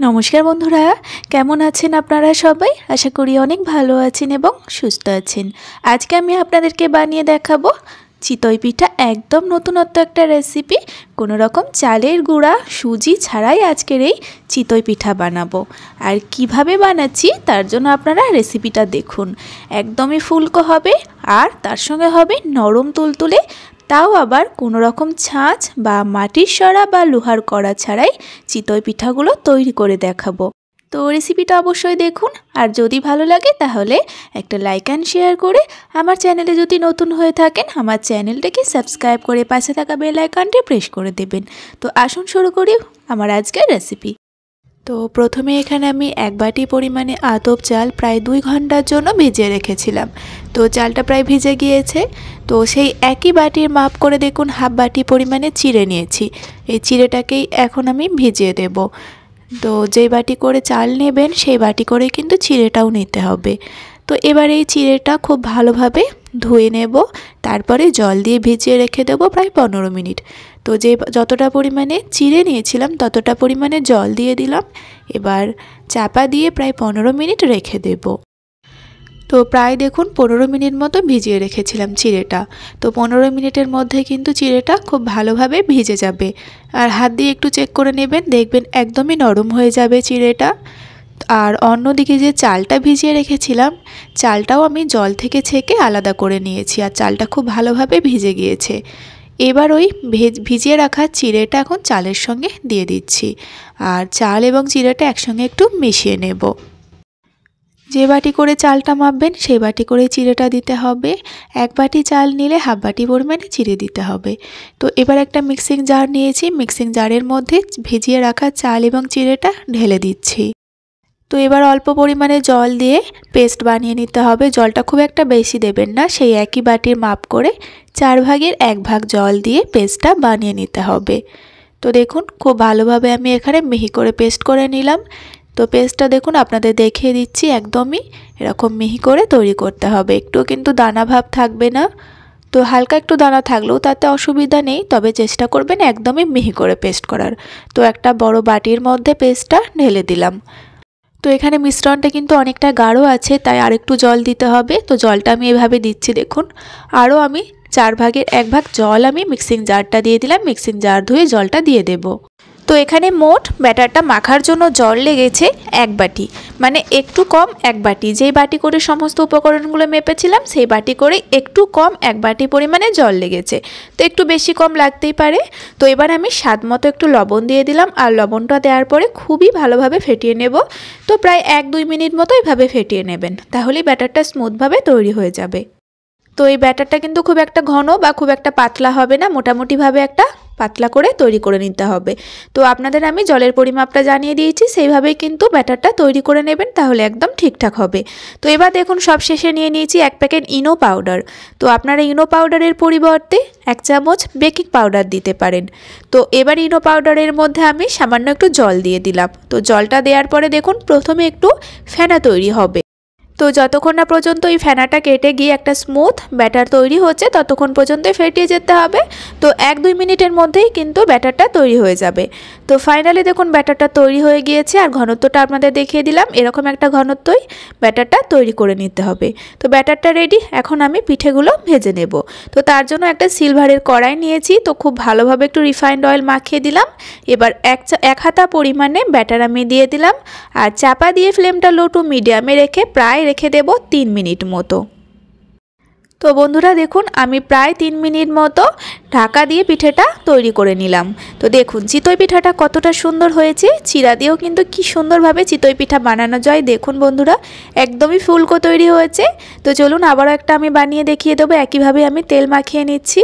নমস্কার বন্ধুরা, কেমন আছেন আপনারা সবাই? আশা করি অনেক ভালো আছেন এবং সুস্থ আছেন। আজকে আমি আপনাদেরকে বানিয়ে দেখাবো চিতই পিঠা। একদম নতুনত্ব একটা রেসিপি। কোনো রকম চালের গুঁড়া সুজি ছাড়াই আজকের এই চিতই পিঠা বানাবো। আর কিভাবে বানাচ্ছি তার জন্য আপনারা রেসিপিটা দেখুন। একদমই ফুলকো হবে আর তার সঙ্গে হবে নরম তুলতুলে, তাও আবার কোনো রকম ছাঁচ বা মাটির সরা বা লোহার কড়া ছাড়াই চিতই পিঠাগুলো তৈরি করে দেখাবো। তো রেসিপিটা অবশ্যই দেখুন, আর যদি ভালো লাগে তাহলে একটা লাইক অ্যান্ড শেয়ার করে আমার চ্যানেলে যদি নতুন হয়ে থাকেন আমার চ্যানেলটাকে সাবস্ক্রাইব করে পাশে থাকা বেল আইকনটি প্রেস করে দেবেন। তো আসুন শুরু করি আমার আজকের রেসিপি। তো প্রথমে এখানে আমি 1 বাটি পরিমাণে আতপ চাল প্রায় 2 ঘন্টার জন্য ভিজিয়ে রেখেছিলাম। তো চালটা প্রায় ভিজে গিয়েছে। তো সেই একই বাটির মাপ করে দেখুন হাফ বাটি পরিমাণে চিড়ে নিয়েছি। এই চিড়েটাকেই এখন আমি ভিজিয়ে দেব। তো যেই বাটি করে চাল নেবেন সেই বাটি করে কিন্তু চিড়েটাও নিতে হবে। তো এবার এই চিড়েটা খুব ভালোভাবে ধুয়ে নেব, তারপরে জল দিয়ে ভিজিয়ে রেখে দেবো প্রায় 15 মিনিট। তো যতটা পরিমাণে চিড়ে নিয়েছিলাম ততটা পরিমাণে জল দিয়ে দিলাম। এবার চাপা দিয়ে প্রায় 15 মিনিট রেখে দেব। তো প্রায় দেখুন 15 মিনিট মতো ভিজিয়ে রেখেছিলাম চিড়েটা। তো 15 মিনিটের মধ্যে কিন্তু চিড়েটা খুব ভালোভাবে ভিজে যাবে। আর হাত দিয়ে একটু চেক করে নেবেন, দেখবেন একদমই নরম হয়ে যাবে চিড়েটা। আর অন্যদিকে যে চালটা ভিজিয়ে রেখেছিলাম চালটাও আমি জল থেকে ছেঁকে আলাদা করে নিয়েছি, আর চালটা খুব ভালোভাবে ভিজে গিয়েছে। এবার ওই ভিজিয়ে রাখা চিড়েটা এখন চালের সঙ্গে দিয়ে দিচ্ছি, আর চাল এবং চিড়েটা একসঙ্গে একটু মিশিয়ে নেব। যে বাটি করে চালটা মাপবেন সেই বাটি করে চিড়েটা দিতে হবে। 1 বাটি চাল নিলে হাফ বাটি পরিমাণে চিড়ে দিতে হবে। তো এবার একটা মিক্সিং জার নিয়েছি, মিক্সিং জারের মধ্যে ভিজিয়ে রাখা চাল এবং চিড়েটা ঢেলে দিচ্ছি। তো এবার অল্প পরিমাণে জল দিয়ে পেস্ট বানিয়ে নিতে হবে। জলটা খুব একটা বেশি দেবেন না, সেই একই বাটির মাপ করে 4 ভাগের 1 ভাগ জল দিয়ে পেস্টটা বানিয়ে নিতে হবে। তো দেখুন খুব ভালোভাবে আমি এখানে মিহি করে পেস্ট করে নিলাম। তো পেস্টটা দেখুন আপনাদের দেখিয়ে দিচ্ছি, একদমই এরকম মিহি করে তৈরি করতে হবে। একটু কিন্তু দানা ভাব থাকবে না। তো হালকা একটু দানা থাকলেও তাতে অসুবিধা নেই, তবে চেষ্টা করবেন একদমই মিহি করে পেস্ট করার। তো একটা বড় বাটির মধ্যে পেস্টটা ঢেলে দিলাম। তো এখানে মিশ্রণটা কিন্তু অনেকটা গাঢ় আছে, তাই আরেকটু জল দিতে হবে। তো জলটা আমি এভাবে দিচ্ছি দেখুন। আরও আমি 4 ভাগের 1 ভাগ জল আমি মিক্সিং জারটা দিয়ে দিলাম। মিক্সিং জার ধুয়ে জলটা দিয়ে দেব। তো এখানে মোট ব্যাটারটা মাখার জন্য জল লেগেছে 1 বাটি, মানে একটু কম 1 বাটি। যেই বাটি করে সমস্ত উপকরণগুলো মেপেছিলাম সেই বাটি করে একটু কম 1 বাটি পরিমাণে জল লেগেছে। তো একটু বেশি কম লাগতেই পারে। তো এবার আমি স্বাদ মতো একটু লবণ দিয়ে দিলাম, আর লবণটা দেওয়ার পরে খুবই ভালোভাবে ফেটিয়ে নেব। তো প্রায় 1-2 মিনিট মতো এভাবে ফেটিয়ে নেবেন, তাহলেই ব্যাটারটা স্মুথভাবে তৈরি হয়ে যাবে। তো এই ব্যাটারটা কিন্তু খুব একটা ঘন বা খুব একটা পাতলা হবে না, মোটামুটিভাবে একটা পাতলা করে তৈরি করে নিতে হবে। তো আপনাদের আমি জলের পরিমাপটা জানিয়ে দিয়েছি, সেইভাবেই কিন্তু ব্যাটারটা তৈরি করে নেবেন, তাহলে একদম ঠিকঠাক হবে। তো এবার দেখুন সব শেষে নিয়ে নিয়েছি 1 প্যাকেট ইনো পাউডার। তো আপনারা ইনো পাউডারের পরিবর্তে 1 চামচ বেকিং পাউডার দিতে পারেন। তো এবার ইনো পাউডারের মধ্যে আমি সামান্য একটু জল দিয়ে দিলাম। তো জলটা দেওয়ার পরে দেখুন প্রথমে একটু ফেনা তৈরি হবে। তো যতক্ষণ না পর্যন্ত এই ফেনাটা কেটে গিয়ে একটা স্মুথ ব্যাটার তৈরি হচ্ছে ততক্ষণ পর্যন্তই ফেটিয়ে যেতে হবে। তো 1-2 মিনিটের মধ্যেই কিন্তু ব্যাটারটা তৈরি হয়ে যাবে। তো ফাইনালি দেখুন ব্যাটারটা তৈরি হয়ে গিয়েছে, আর ঘনত্বটা আপনাদের দেখিয়ে দিলাম। এরকম একটা ঘনত্বই ব্যাটারটা তৈরি করে নিতে হবে। তো ব্যাটারটা রেডি, এখন আমি পিঠেগুলো ভেজে নেব। তো তার জন্য একটা সিলভারের কড়াই নিয়েছি। তো খুব ভালোভাবে একটু রিফাইন্ড অয়েল মাখিয়ে দিলাম। এবার 1 হাতা পরিমাণে ব্যাটার আমি দিয়ে দিলাম, আর চাপা দিয়ে ফ্লেমটা লো টু মিডিয়ামে রেখে প্রায় রেখে দেব 3 মিনিট মতো। তো বন্ধুরা দেখুন আমি প্রায় 3 মিনিট মতো ঢাকা দিয়ে পিঠেটা তৈরি করে নিলাম। তো দেখুন চিতই পিঠাটা কতটা সুন্দর হয়েছে। চিড়া দিয়েও কিন্তু কি সুন্দরভাবে চিতই পিঠা বানানো যায়। দেখুন বন্ধুরা একদমই ফুলকো তৈরি হয়েছে। তো চলুন আবারও একটা আমি বানিয়ে দেখিয়ে দেবো। একইভাবে আমি তেল মাখিয়ে নিচ্ছি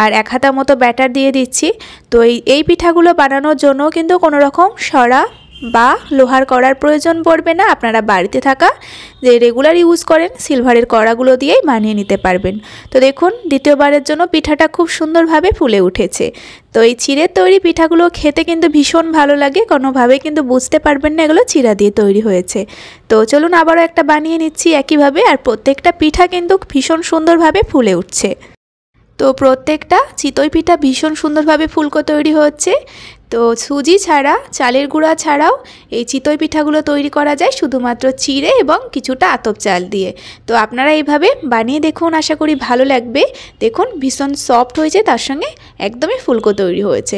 আর 1 হাতা মতো ব্যাটার দিয়ে দিচ্ছি। তো এই পিঠাগুলো বানানোর জন্য কিন্তু কোনো রকম সরা বা লোহার কড়ার প্রয়োজন পড়বে না। আপনারা বাড়িতে থাকা যে রেগুলার ইউজ করেন সিলভারের কড়াগুলো দিয়েই বানিয়ে নিতে পারবেন। তো দেখুন দ্বিতীয়বারের জন্য পিঠাটা খুব সুন্দরভাবে ফুলে উঠেছে। তো এই চিড়ের তৈরি পিঠাগুলো খেতে কিন্তু ভীষণ ভালো লাগে, কোনোভাবে কিন্তু বুঝতে পারবেন না এগুলো চিড়া দিয়ে তৈরি হয়েছে। তো চলুন আবারও একটা বানিয়ে নিচ্ছি একইভাবে, আর প্রত্যেকটা পিঠা কিন্তু ভীষণ সুন্দরভাবে ফুলে উঠছে। তো তো প্রত্যেকটা চিতই পিঠা ভীষণ সুন্দরভাবে ফুলকো তৈরি হচ্ছে। তো সুজি ছাড়া, চালের গুঁড়া ছাড়াও এই চিতই পিঠাগুলো তৈরি করা যায় শুধুমাত্র চিড়ে এবং কিছুটা আতপ চাল দিয়ে। তো আপনারা এইভাবে বানিয়ে দেখুন, আশা করি ভালো লাগবে। দেখুন ভীষণ সফট হয়েছে, তার সঙ্গে একদমই ফুলকো তৈরি হয়েছে।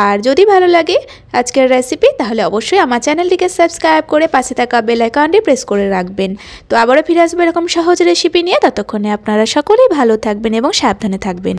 আর যদি ভালো লাগে আজকের রেসিপি তাহলে অবশ্যই আমার চ্যানেলটিকে সাবস্ক্রাইব করে পাশে থাকা বেল আইকনটি প্রেস করে রাখবেন। তো আবারও ফিরে আসবো এরকম সহজ রেসিপি নিয়ে। ততক্ষণে আপনারা সকলেই ভালো থাকবেন এবং সাবধানে থাকবেন।